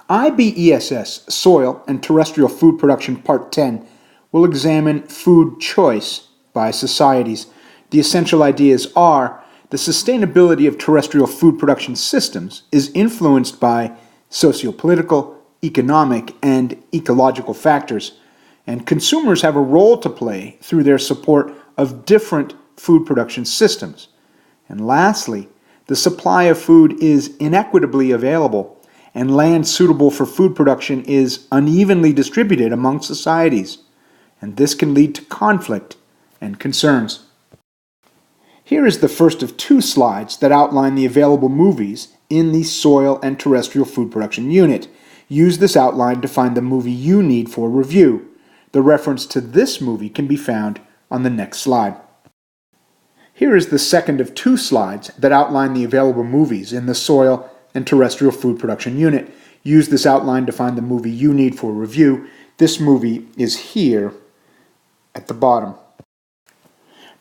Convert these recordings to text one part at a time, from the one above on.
IBESS, Soil and Terrestrial Food Production Part 10, will examine food choice by societies. The essential ideas are the sustainability of terrestrial food production systems is influenced by sociopolitical, economic, and ecological factors, and consumers have a role to play through their support of different food production systems. And lastly, the supply of food is inequitably available, and land suitable for food production is unevenly distributed among societies, and this can lead to conflict and concerns. Here is the first of two slides that outline the available movies in the Soil and Terrestrial Food Production Unit. Use this outline to find the movie you need for review. The reference to this movie can be found on the next slide. Here is the second of two slides that outline the available movies in the Soil and Terrestrial Food Production Unit. Use this outline to find the movie you need for review. This movie is here at the bottom.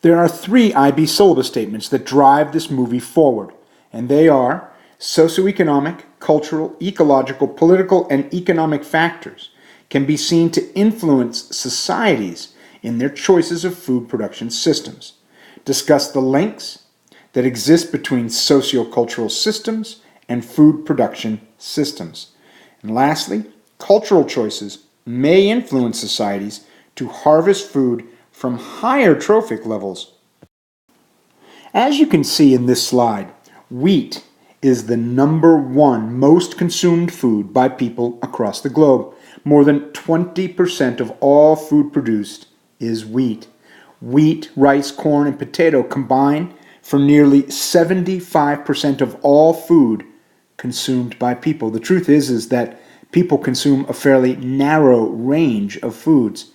There are three IB syllabus statements that drive this movie forward, and they are socioeconomic, cultural, ecological, political, and economic factors can be seen to influence societies in their choices of food production systems. Discuss the links that exist between sociocultural systems and food production systems. And lastly, cultural choices may influence societies to harvest food from higher trophic levels. As you can see in this slide, wheat is the #1 most consumed food by people across the globe. More than 20% of all food produced is wheat. Wheat, rice, corn, and potato combine for nearly 75% of all food consumed by people. The truth is that people consume a fairly narrow range of foods.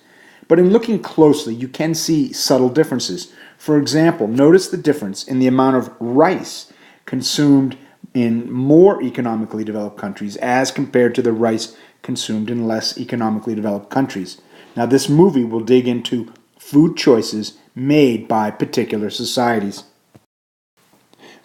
But in looking closely, you can see subtle differences. For example, notice the difference in the amount of rice consumed in more economically developed countries as compared to the rice consumed in less economically developed countries. Now, this movie will dig into food choices made by particular societies.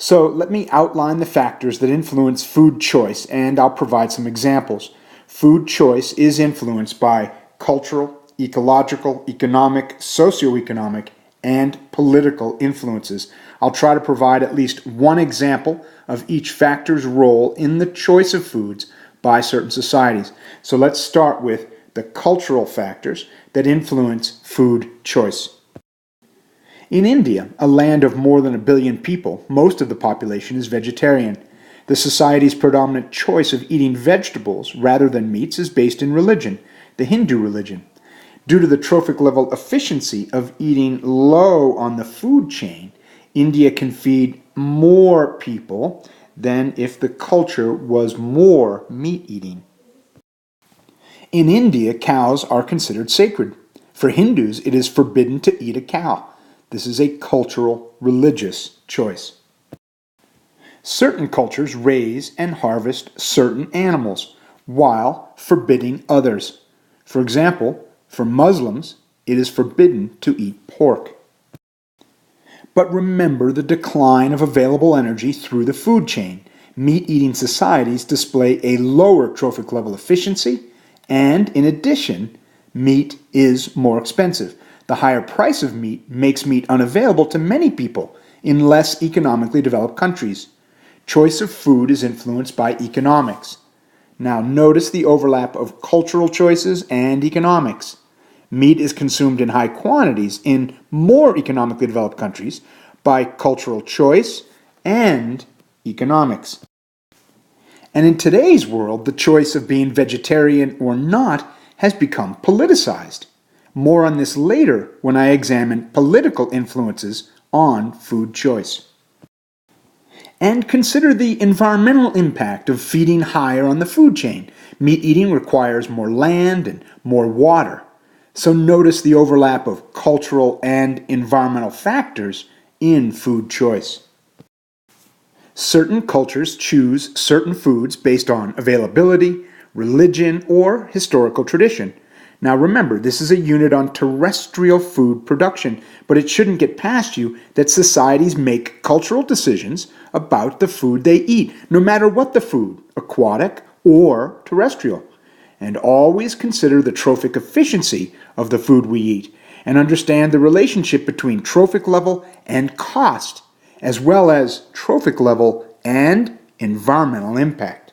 So let me outline the factors that influence food choice, and I'll provide some examples. Food choice is influenced by cultural, ecological, economic, socioeconomic, and political influences. I'll try to provide at least one example of each factor's role in the choice of foods by certain societies. So let's start with the cultural factors that influence food choice. In India, a land of more than 1 billion people, most of the population is vegetarian. The society's predominant choice of eating vegetables rather than meats is based in religion, the Hindu religion. Due to the trophic level efficiency of eating low on the food chain, India can feed more people than if the culture was more meat-eating. In India, cows are considered sacred. For Hindus, it is forbidden to eat a cow. This is a cultural, religious choice. Certain cultures raise and harvest certain animals, while forbidding others. For example, for Muslims, it is forbidden to eat pork. But remember the decline of available energy through the food chain. Meat-eating societies display a lower trophic level efficiency, and in addition, meat is more expensive. The higher price of meat makes meat unavailable to many people in less economically developed countries. Choice of food is influenced by economics. Now notice the overlap of cultural choices and economics. Meat is consumed in high quantities in more economically developed countries by cultural choice and economics. And in today's world, the choice of being vegetarian or not has become politicized. More on this later when I examine political influences on food choice. And consider the environmental impact of feeding higher on the food chain. Meat eating requires more land and more water. So notice the overlap of cultural and environmental factors in food choice. Certain cultures choose certain foods based on availability, religion, or historical tradition. Now remember, this is a unit on terrestrial food production, but it shouldn't get past you that societies make cultural decisions about the food they eat, no matter what the food, aquatic or terrestrial. And always consider the trophic efficiency of the food we eat and understand the relationship between trophic level and cost, as well as trophic level and environmental impact.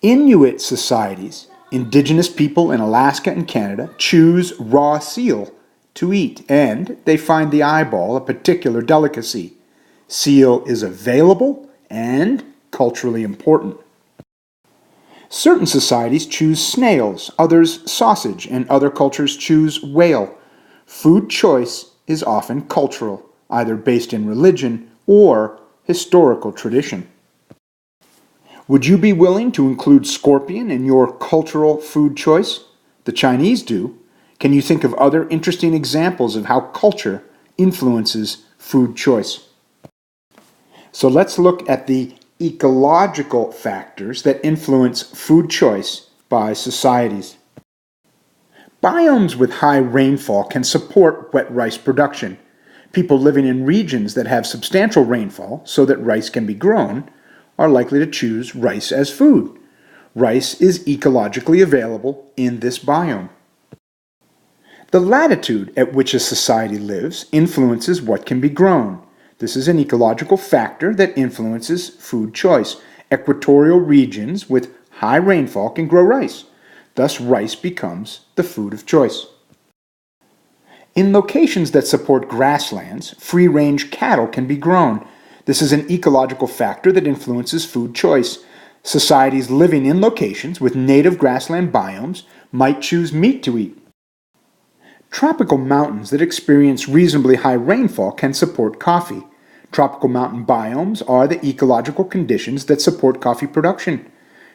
Inuit societies, indigenous people in Alaska and Canada, choose raw seal to eat, and they find the eyeball a particular delicacy. Seal is available and culturally important. Certain societies choose snails, others sausage, and other cultures choose whale. Food choice is often cultural, either based in religion or historical tradition. Would you be willing to include scorpion in your cultural food choice? The Chinese do. Can you think of other interesting examples of how culture influences food choice? So let's look at the ecological factors that influence food choice by societies. Biomes with high rainfall can support wet rice production. People living in regions that have substantial rainfall so that rice can be grown are likely to choose rice as food. Rice is ecologically available in this biome. The latitude at which a society lives influences what can be grown. This is an ecological factor that influences food choice. Equatorial regions with high rainfall can grow rice. Thus, rice becomes the food of choice. In locations that support grasslands, free-range cattle can be grown. This is an ecological factor that influences food choice. Societies living in locations with native grassland biomes might choose meat to eat. Tropical mountains that experience reasonably high rainfall can support coffee. Tropical mountain biomes are the ecological conditions that support coffee production.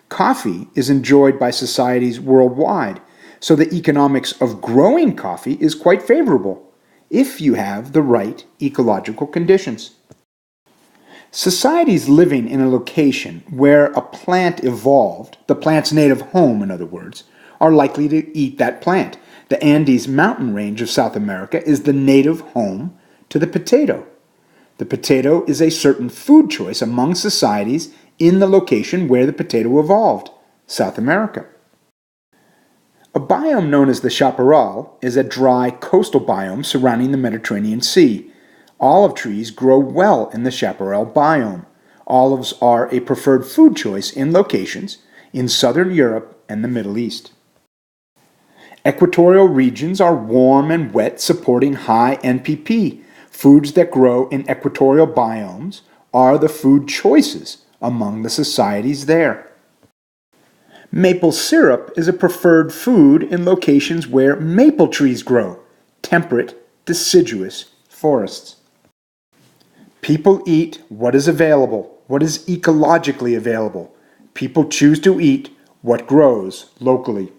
Coffee is enjoyed by societies worldwide, so the economics of growing coffee is quite favorable if you have the right ecological conditions. Societies living in a location where a plant evolved, the plant's native home in other words, are likely to eat that plant. The Andes mountain range of South America is the native home to the potato. The potato is a certain food choice among societies in the location where the potato evolved, South America. A biome known as the chaparral is a dry coastal biome surrounding the Mediterranean Sea. Olive trees grow well in the chaparral biome. Olives are a preferred food choice in locations in southern Europe and the Middle East. Equatorial regions are warm and wet, supporting high NPP. Foods that grow in equatorial biomes are the food choices among the societies there. Maple syrup is a preferred food in locations where maple trees grow, temperate deciduous forests. People eat what is available, what is ecologically available. People choose to eat what grows locally.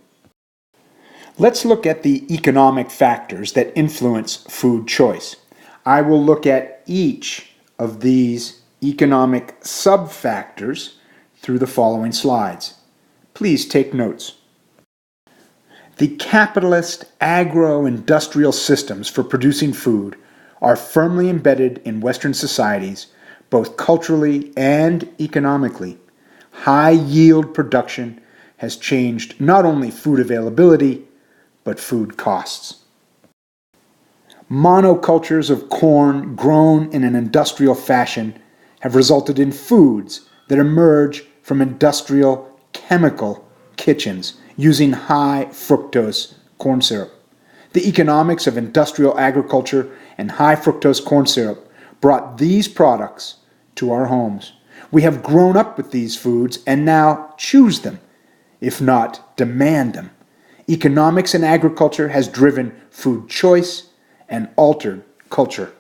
Let's look at the economic factors that influence food choice. I will look at each of these economic sub-factors through the following slides. Please take notes. The capitalist agro-industrial systems for producing food are firmly embedded in Western societies, both culturally and economically. High-yield production has changed not only food availability, but food costs. Monocultures of corn grown in an industrial fashion have resulted in foods that emerge from industrial chemical kitchens using high fructose corn syrup. The economics of industrial agriculture and high fructose corn syrup brought these products to our homes. We have grown up with these foods and now choose them, if not demand them. Economics in agriculture has driven food choice and altered culture.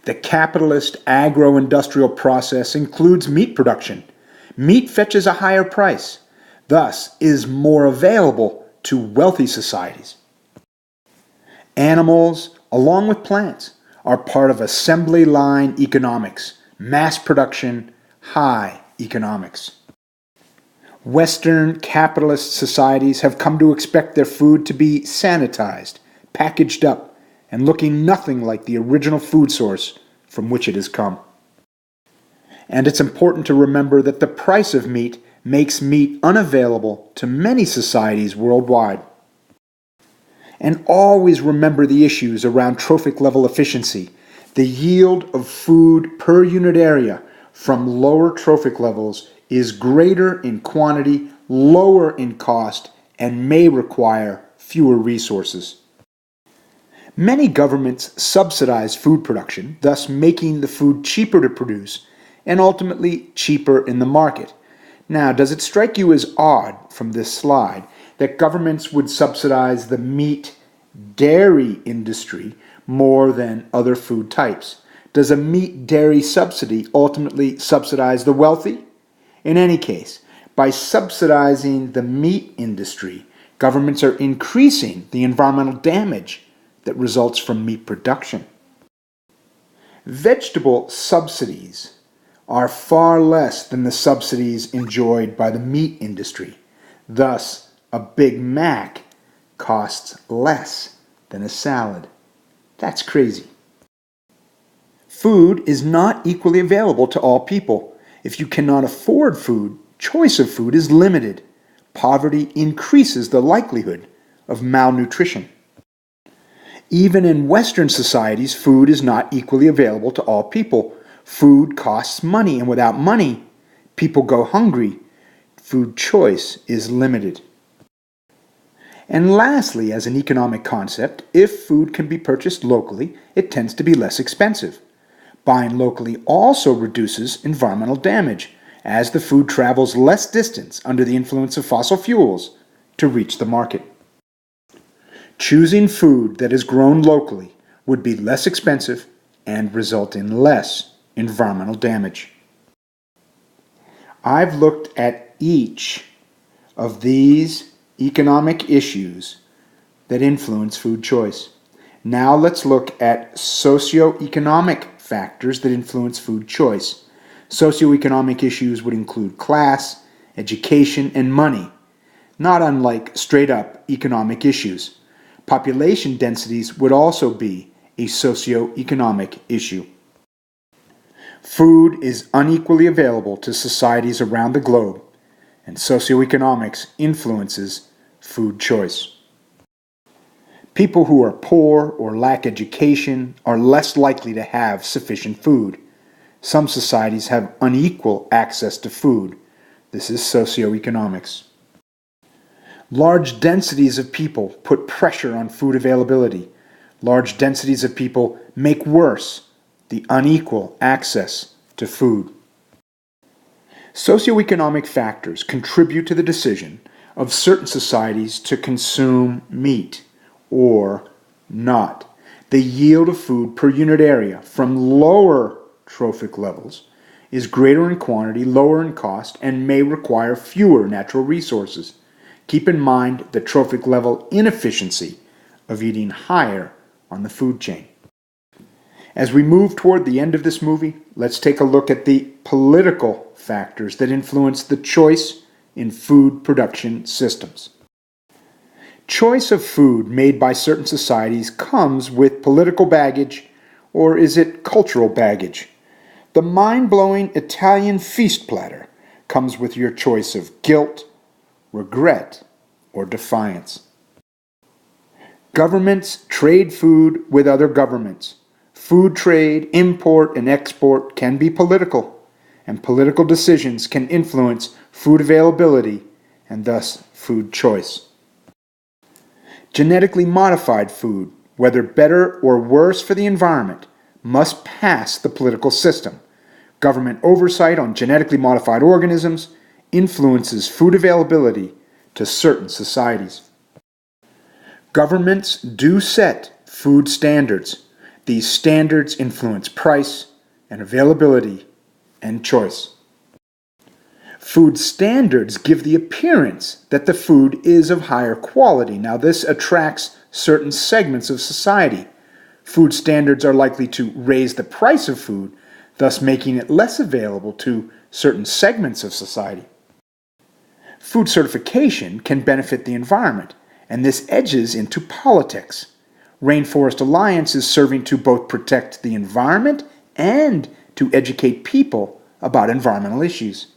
The capitalist agro-industrial process includes meat production. Meat fetches a higher price, thus is more available to wealthy societies. Animals, along with plants, are part of assembly line economics, mass production, high economics. Western capitalist societies have come to expect their food to be sanitized, packaged up, and looking nothing like the original food source from which it has come. And it's important to remember that the price of meat makes meat unavailable to many societies worldwide. And always remember the issues around trophic level efficiency. The yield of food per unit area from lower trophic levels is greater in quantity, lower in cost, and may require fewer resources. Many governments subsidize food production, thus making the food cheaper to produce and ultimately cheaper in the market. Now, does it strike you as odd from this slide that governments would subsidize the meat dairy industry more than other food types? Does a meat dairy subsidy ultimately subsidize the wealthy? In any case, by subsidizing the meat industry, governments are increasing the environmental damage that results from meat production. Vegetable subsidies are far less than the subsidies enjoyed by the meat industry. Thus, a Big Mac costs less than a salad. That's crazy. Food is not equally available to all people. If you cannot afford food, choice of food is limited. Poverty increases the likelihood of malnutrition. Even in Western societies, food is not equally available to all people. Food costs money, and without money, people go hungry. Food choice is limited. And lastly, as an economic concept, if food can be purchased locally, it tends to be less expensive. Buying locally also reduces environmental damage, as the food travels less distance under the influence of fossil fuels to reach the market. Choosing food that is grown locally would be less expensive and result in less environmental damage. I've looked at each of these economic issues that influence food choice. Now let's look at socioeconomic factors that influence food choice. Socioeconomic issues would include class, education, and money, not unlike straight-up economic issues. Population densities would also be a socioeconomic issue. Food is unequally available to societies around the globe, and socioeconomics influences food choice. People who are poor or lack education are less likely to have sufficient food. Some societies have unequal access to food. This is socioeconomics. Large densities of people put pressure on food availability. Large densities of people make worse the unequal access to food. Socioeconomic factors contribute to the decision of certain societies to consume meat or not. The yield of food per unit area from lower trophic levels is greater in quantity, lower in cost, and may require fewer natural resources. Keep in mind the trophic level inefficiency of eating higher on the food chain. As we move toward the end of this movie, let's take a look at the political factors that influence the choice in food production systems. Choice of food made by certain societies comes with political baggage, or is it cultural baggage? The mind-blowing Italian feast platter comes with your choice of guilt, regret, or defiance. Governments trade food with other governments. Food trade, import, and export can be political, and political decisions can influence food availability and thus food choice. Genetically modified food, whether better or worse for the environment, must pass the political system. Government oversight on genetically modified organisms influences food availability to certain societies. Governments do set food standards. These standards influence price and availability and choice. Food standards give the appearance that the food is of higher quality. Now, this attracts certain segments of society. Food standards are likely to raise the price of food, thus making it less available to certain segments of society. Food certification can benefit the environment, and this edges into politics. Rainforest Alliance is serving to both protect the environment and to educate people about environmental issues.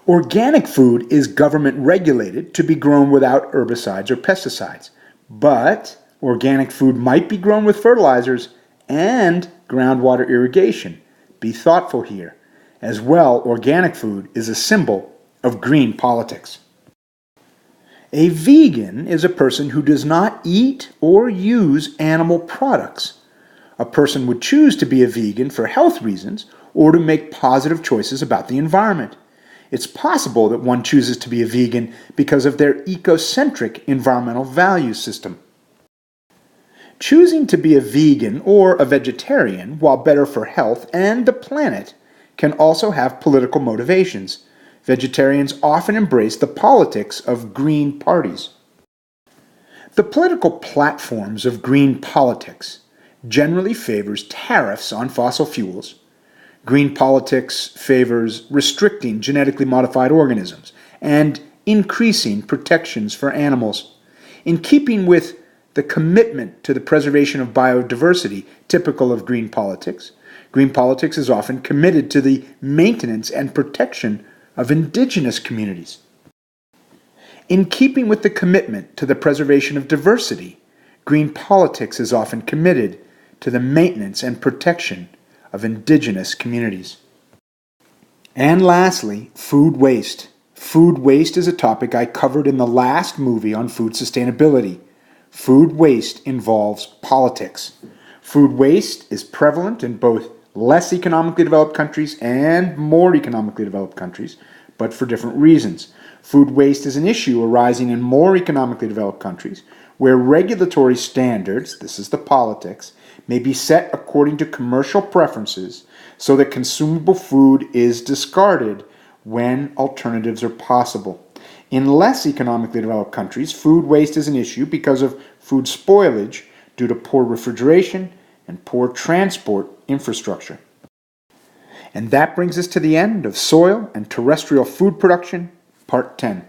Organic food is government regulated to be grown without herbicides or pesticides, but organic food might be grown with fertilizers and groundwater irrigation. Be thoughtful here. As well, organic food is a symbol of green politics. A vegan is a person who does not eat or use animal products. A person would choose to be a vegan for health reasons or to make positive choices about the environment. It's possible that one chooses to be a vegan because of their ecocentric environmental value system. Choosing to be a vegan or a vegetarian, while better for health and the planet, can also have political motivations. Vegetarians often embrace the politics of green parties. The political platforms of green politics generally favors tariffs on fossil fuels. Green politics favors restricting genetically modified organisms and increasing protections for animals. In keeping with the commitment to the preservation of biodiversity typical of green politics is often committed to the maintenance and protection of indigenous communities. In keeping with the commitment to the preservation of diversity, green politics is often committed to the maintenance and protection of indigenous communities. And lastly, food waste. Food waste is a topic I covered in the last movie on food sustainability. Food waste involves politics. Food waste is prevalent in both less economically developed countries and more economically developed countries, but for different reasons. Food waste is an issue arising in more economically developed countries where regulatory standards, this is the politics, may be set according to commercial preferences so that consumable food is discarded when alternatives are possible. In less economically developed countries, food waste is an issue because of food spoilage due to poor refrigeration and poor transport infrastructure. And that brings us to the end of Soil and Terrestrial Food Production, Part 10.